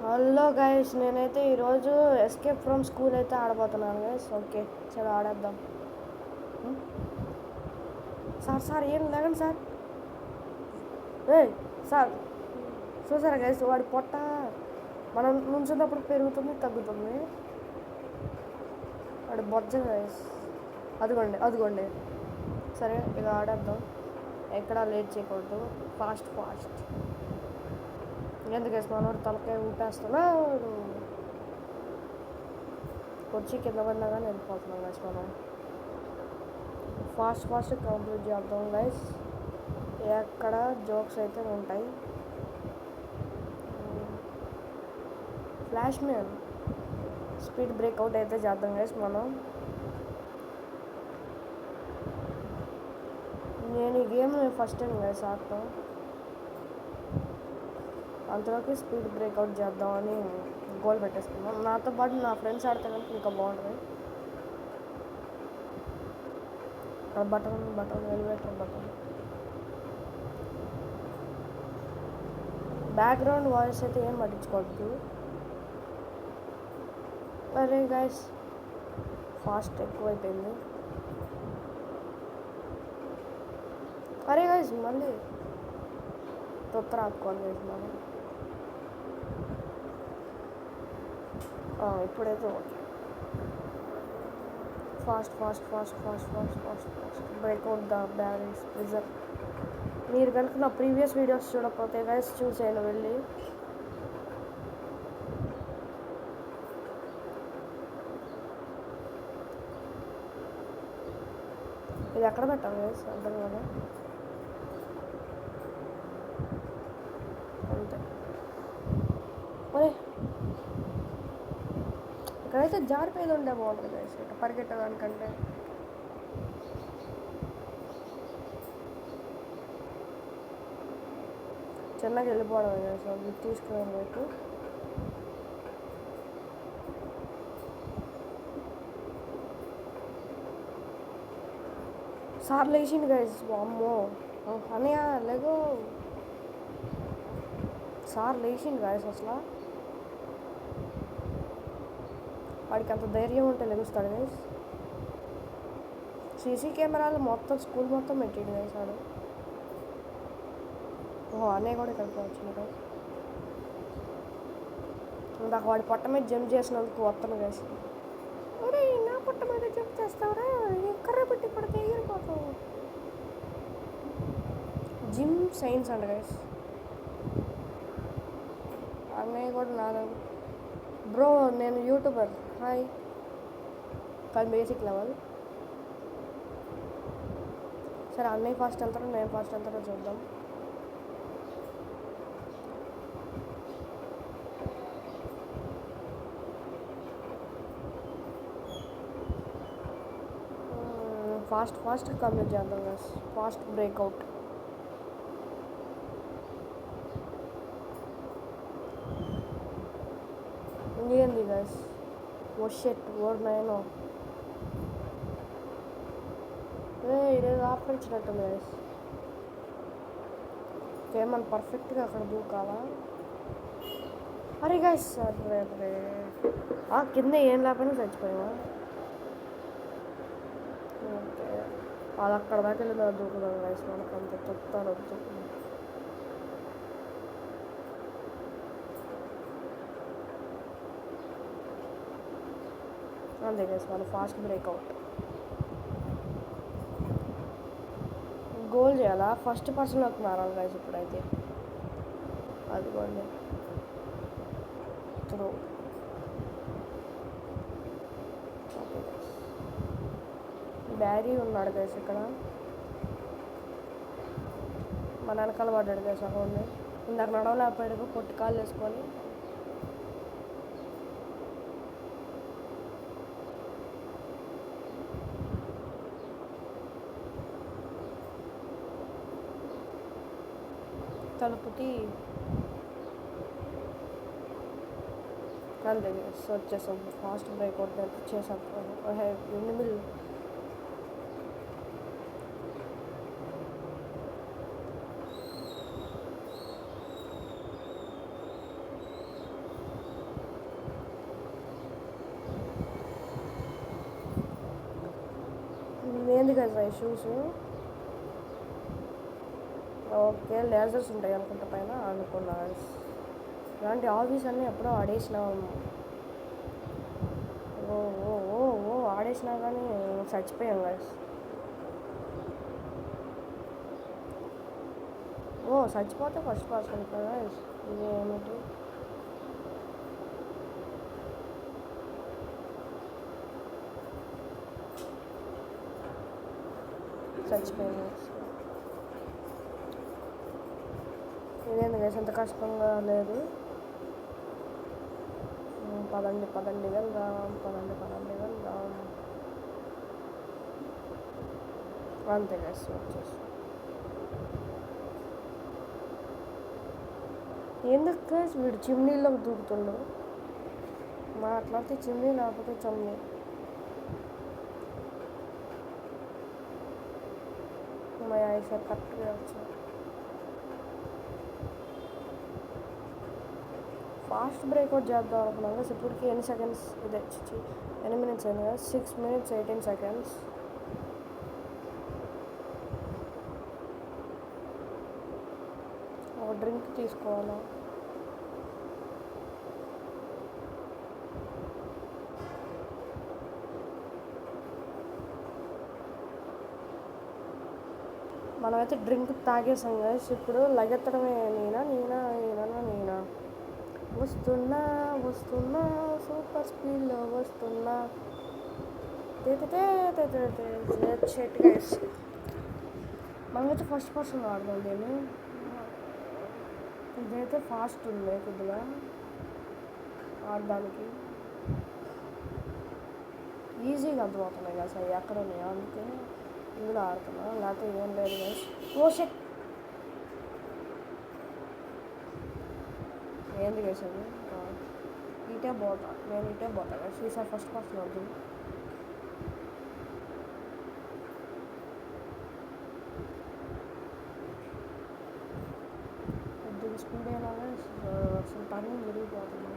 Hello guys, నేనైతే ఈరోజు escape from school అయితే ఆడబోతున్నాను గైస్. ఓకే, చలో ఆడేద్దాం. సార్ ఏం లేకండి సార్. సార్ చూసారా గైస్, వాడి పొట్ట మనం నుంచున్నప్పుడు పెరుగుతుంది తగ్గుతుంది. వాడి బొజ్జ గైస్. అదిగోండి. సరే, ఇక ఆడేద్దాం. ఎక్కడా లేట్ చేయకూడదు. ఫాస్ట్ ఎందుకు మనోడు తలకాయ ఊపేస్తున్నాడు. వచ్చి కింద పడినా కానీ వెళ్ళిపోతున్నాం గైస్. మనం ఫాస్ట్ కంప్లీట్ చేద్దాం గైస్. ఎక్కడ జోక్స్ అయితే ఉంటాయి. ఫ్లాష్ మ్యాన్ స్పీడ్ బ్రేక్అవుట్ అయితే చేద్దాం గైస్. నేను ఈ గేమ్ ఫస్ట్ టైం గైస్ ఆడతాం. అంతలోకి స్పీడ్ బ్రేక్అవుట్ చేద్దామని గోల్ పెట్టేసుకున్నాం. నాతో పాటు నా ఫ్రెండ్స్ ఆడితే కనుక ఇంకా బాగుంటుంది. అక్కడ button elevator button. Background voice అయితే ఏం పట్టించుకోవద్దు. అరే గైస్, ఫాస్ట్ ఎక్కువైపోయింది. అరే గైస్, మళ్ళీ తొత్తర ఆపుకోవాలి గైస్ మనం. ఇప్పుడైతే okay. Fast breakout the barriers pressure. మీరు కనుక నా ప్రీవియస్ వీడియోస్ చూడకపోతే గైస్ చూసేయండి వెళ్ళి. ఇది ఎక్కడ పెట్టాలి గైస్ అర్థం కదా. అంతే. ఒరే, ఇక్కడైతే జారిపోయేది ఉండే బాగుంటుంది గైస్, ఇట్లా పరిగెట్టడానికంటే. చిన్నగా వెళ్ళిపోవడం గైస్, అది తీసుకుని వైపు. సార్ లేచిండు గైస్. అమ్మో అన్నయ్య లేగో. సార్ లేచిండు గైస్. అసలు వాడికి అంత ధైర్యం ఉంటే లెగుస్తాడు గైస్. సీసీ కెమెరాలు మొత్తం స్కూల్ మొత్తం పెట్టాడు గైస్ వాడు. అన్నయ్య కూడా ఇక్కడికి వచ్చింది గైస్. ఇందాక వాడి పొట్ట మీద జంప్ చేసినందుకు వస్తాను గైస్. అరే, నా పొట్ట మీద జంప్ చేస్తావురా, కర్ర పెట్టి పడితే ఎగిరిపోతావు. జిమ్ సైన్స్ అంట గైస్. అన్నయ్య కూడా నాన్న బ్రో, నేను యూట్యూబర్. హాయ్. కానీ బేసిక్ లెవెల్. సరే, అన్నయ్య ఫాస్ట్ వెళ్తారో నేను ఫాస్ట్ వెళ్తారో చూద్దాం. ఫాస్ట్ కంప్లీట్ చేద్దాం గైస్. Fast breakout. ఏంది గైస్? ఓ షెట్, ఓర్ నైనో. ఇదేదో ఆపరించినట్టుంది గైస్. ఏమన్నా పర్ఫెక్ట్గా అక్కడ దూకాలా? అరే గైస్, అరే కింద ఏం లేకపోయినా చచ్చిపోయావా? ఓకే, అది అక్కడ దాకా వెళ్ళి దూకుదాం గైస్. మనకు అంత తొత్తాను వద్దు. అంతే గైస్, మనం ఫాస్ట్ బ్రేక్అవుట్. గోల్ చేయాలా? ఫస్ట్ పర్సన్లోకి మారాలి గైస్ ఇప్పుడైతే. అదిగోండి త్రో. ఓకే గైస్, బ్యారీ ఉన్నాడు గైస్ ఇక్కడ. మన వెనకాల పడ్డాడు గైస్. అక్కడ ఇందాక నడవలేకపోయాడు, పొట్టి కాళ్ళు వేసుకొని. తలుపుకి అంతే వచ్చేసాం. ఫాస్ట్ బ్రేక్అవుట్ చేసాం. ఎనిమిది కదా షూస్. ఓకే లేజర్స్ ఉంటాయి అనుకుంటా పైన అనుకున్నా. ఇలాంటి ఆఫీస్ అన్నీ ఎప్పుడో ఆడేసినా. ఓ ఓ ఓ ఓ ఆడేసినా కానీ చచ్చిపోయాం గాయస్. ఓ చచ్చిపోతే ఫస్ట్ పర్సన్ కదా ఇది ఏమిటి. చచ్చిపోయింది. ఇదేంది గైస్ అంత కష్టంగా లేదు. పదండి పదండి వెళ్దాం, పదండి పదండి వెళ్దాం. అంతే గైస్ వచ్చేసి. ఎందుకు గైస్ వీడు చిమ్నీలోకి దూకుతుండు. మాట్లాడితే చిమ్నీ లేకపోతే చమ్నీ. మా ఐసారి కరెక్ట్గా వచ్చాయి. ఫాస్ట్ బ్రేక్అవుట్ చేద్దాం అనుకున్నాం కదా. ఇప్పటికి ఎన్ని సెకండ్స్ ఇది వచ్చి ఎన్ని మినిట్స్ అయింది కదా. 6 minutes 18 seconds. ఒక డ్రింక్ తీసుకోవాలా. మనమైతే డ్రింక్ తాగేసాం కదా. ఇప్పుడు లగెత్తడమే. నేనా వస్తున్నా వస్తున్నా సూపర్ స్పీడ్లో వస్తున్నా. షెట్ గైస్ మనమైతే ఫస్ట్ పర్సన్ ఆడదాం దీన్ని. ఇదైతే ఫాస్ట్ ఉంది కొద్దిగా ఆడడానికి. ఈజీగా అర్థమవుతున్నాయి కదా సార్ ఎక్కడ ఉన్నాయో అందుకే ఇందులో ఆడుతున్నా. లేకపోతే ఏం లేదు గైస్. ఓ షెట్ ఏంది గైస్ అది. ఇటే పోతా నేను ఇటే పోతా గైస్. ఈసారి ఫస్ట్ పర్సన్ వద్దు. కొద్దిగా స్పీడ్ అయినా అసలు టర్నింగ్ జరిగిపోతుంది.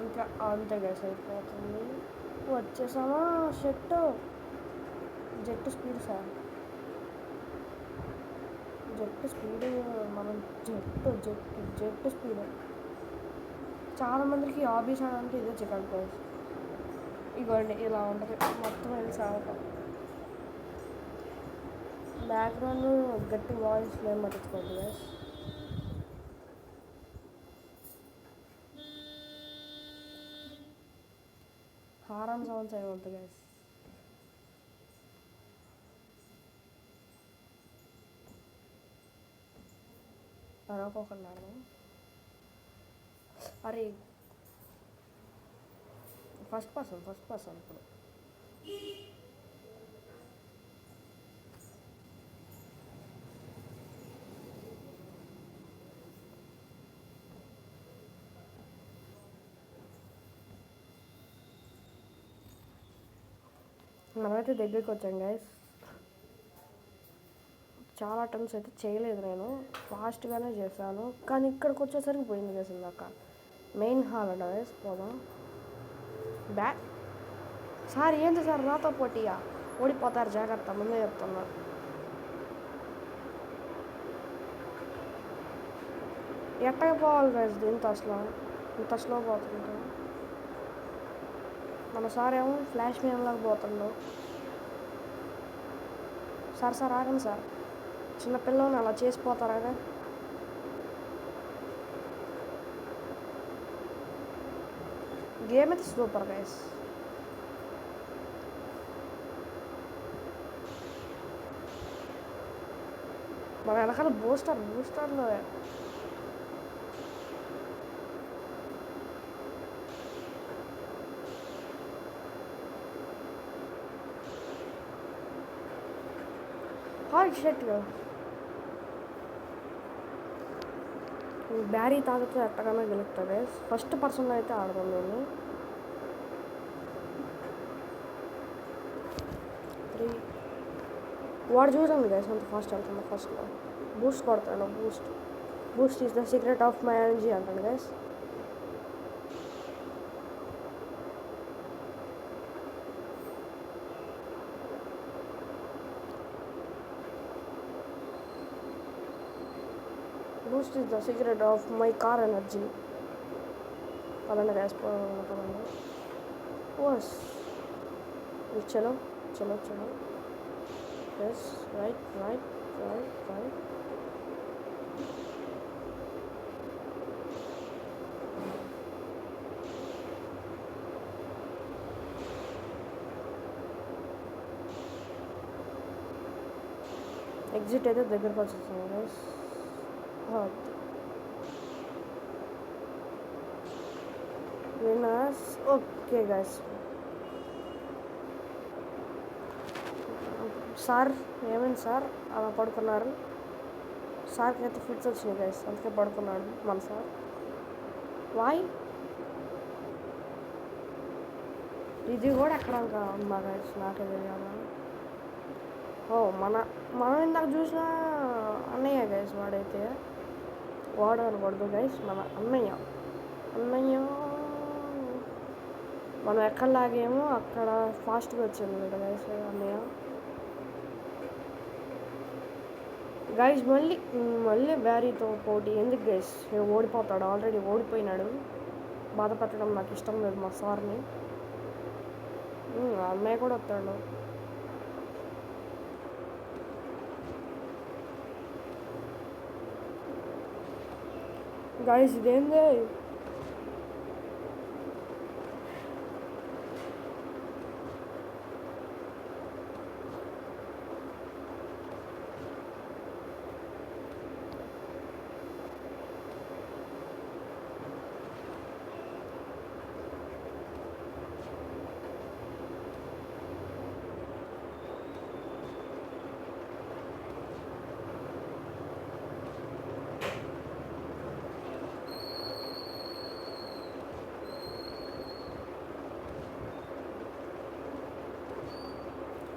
ఇంకా అంతే గైస్ అయిపోతుంది. వచ్చేసామా. Jet speed sir. Jet speed మనం జెట్ స్పీడ్. చాలామందికి హాబీస్ అంటే ఇదే చికెన్ గైస్. ఇగోండి ఇలా ఉంటుంది మొత్తం. వెళ్ళి సాగుతాం. బ్యాక్గ్రౌండ్ గట్టి వాయిస్ ఏం పట్టించుకోండి గైస్. హారన్ సౌండ్స్ అవి ఉంటుంది గైస్. అరవకోకుండా అరే ఫస్ట్ పర్సన్ ఇప్పుడు. మనమైతే దగ్గరికి వచ్చాం గైస్. చాలా అటెంప్ట్స్ అయితే చేయలేదు నేను. ఫాస్ట్గానే చేశాను కానీ ఇక్కడికి వచ్చేసరికి పోయింది గైస్ ఇందాక. మెయిన్ హాల్ అంట గైస్. పోదాం. సార్ ఏంటి సార్ నాతో పోటీయా. ఓడిపోతారు జాగ్రత్త ముందే చెప్తున్నా. ఎట్టగా పోవాలి గైస్ దీంతో అసలు ఇంత స్లో పోతుంటే. మన సార్ ఏమో ఫ్లాష్ మేమ్లాగా పోతుండు. సార్ ఆగండి సార్. చిన్నపిల్లని అలా చేసిపోతారా. గేమ్ అయితే సూపర్ గైస్. మన వెనకాల బూస్టర్లో షెట్ బ్యారీ తాగితే ఎట్టగానే గెలుస్తుంది. ఫస్ట్ పర్సన్ అయితే ఆడదాం నేను. 3 వాడు చూడండి గైస్ అంత ఫాస్ట్ వెళ్తున్నా. ఫస్ట్లో బూస్ట్ కొడతాను. Boost is the secret of my energy అంటాను guys. Boost is the secret of my car energy. పదండి గ్యాస్ పదండి. ఓస్ చలో చలో చలో. Yes right right right right. Exit అయితే దగ్గరకు వచ్చేస్తుంది guys. Winners. Okay guys. Sir ఏమైంది సార్ అలా పడుకున్నారు? సార్కి అయితే ఫిట్స్ వచ్చినాయి గైస్, అందుకే పడుకున్నాడు మన సార్. వాయ్ ఇది కూడా ఎక్కడ ఉందా గైస్? నాకే తెలియాలా? ఓ మనం ఇందాక చూసిన అన్నయ్య గైస్. వాడైతే వాడు అనకూడదు గైస్, మన అన్నయ్య. మనం ఎక్కడ లాగేమో అక్కడ ఫాస్ట్గా వచ్చింది కదా గైస్ అన్నయ్య. గైస్ మళ్ళీ బ్యారీతో పోటీ ఎందుకు గైస్? ఓడిపోతాడు, ఆల్రెడీ ఓడిపోయినాడు. బాధ పెట్టడం నాకు ఇష్టం లేదు మా సార్ని. అన్నయ్య కూడా వస్తాడు. గైస్ ఇదేంది?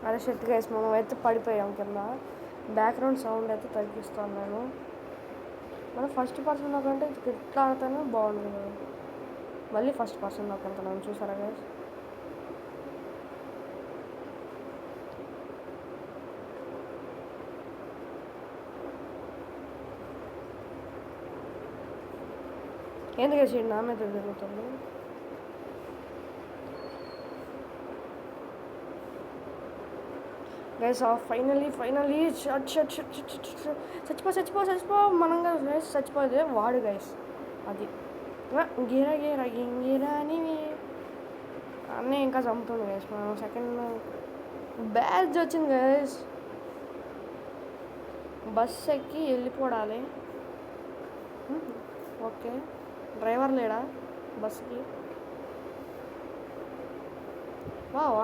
అరే షెట్ గైస్, మనం అయితే పడిపోయాం కింద. బ్యాక్గ్రౌండ్ సౌండ్ అయితే తగ్గిస్తాను నేను. మనం ఫస్ట్ పర్సన్ కంటే ఇట్లా ఆడితేనే బాగుంది కదా. మళ్ళీ ఫస్ట్ పర్సన్ వెళ్తున్నాను, చూసారా గైస్? ఎందుకు వచ్చి నా మీద తిరుగుతుంది? గైస్ ఫైనలీ చచ్చిపో మనంగా గైస్ చచ్చిపోతే వాడు గైస్. అది గిరా అని అన్నీ ఇంకా చంపుతుంది గైస్. మనం సెకండ్ బ్యాచ్ వచ్చింది గైస్. బస్ ఎక్కి వెళ్ళిపోవాలి. ఓకే, డ్రైవర్ లేడా బస్కి?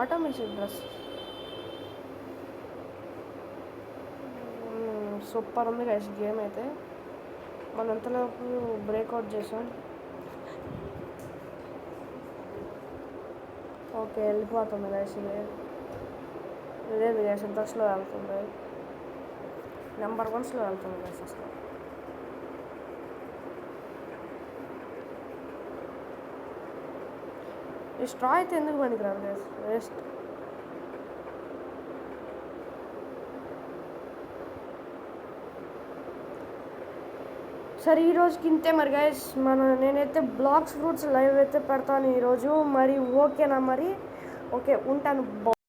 ఆటోమేటిక్ డ్రెస్ సూపర్ ఉంది గైస్ గేమ్ అయితే. మనం ఎంతలోపు బ్రేక్అవుట్ చేసాం. ఓకే వెళ్ళిపోతుంది గైస్. ఇదేంది గైస్ ఎంత స్లో వెళ్తుంది? నెంబర్ 1 స్లో వెళ్తుంది గైస్ అసలు. ఈ స్ట్రా అయితే ఎందుకు పనికిరాదు గైస్, వేస్ట్. సరే ఈరోజుకి ఇంతే మరి గైస్. నేనైతే బ్లాక్స్ ఫ్రూట్స్ లైవ్ అయితే పెడతాను ఈరోజు. మరి ఓకేనా? మరి ఓకే ఉంటాను.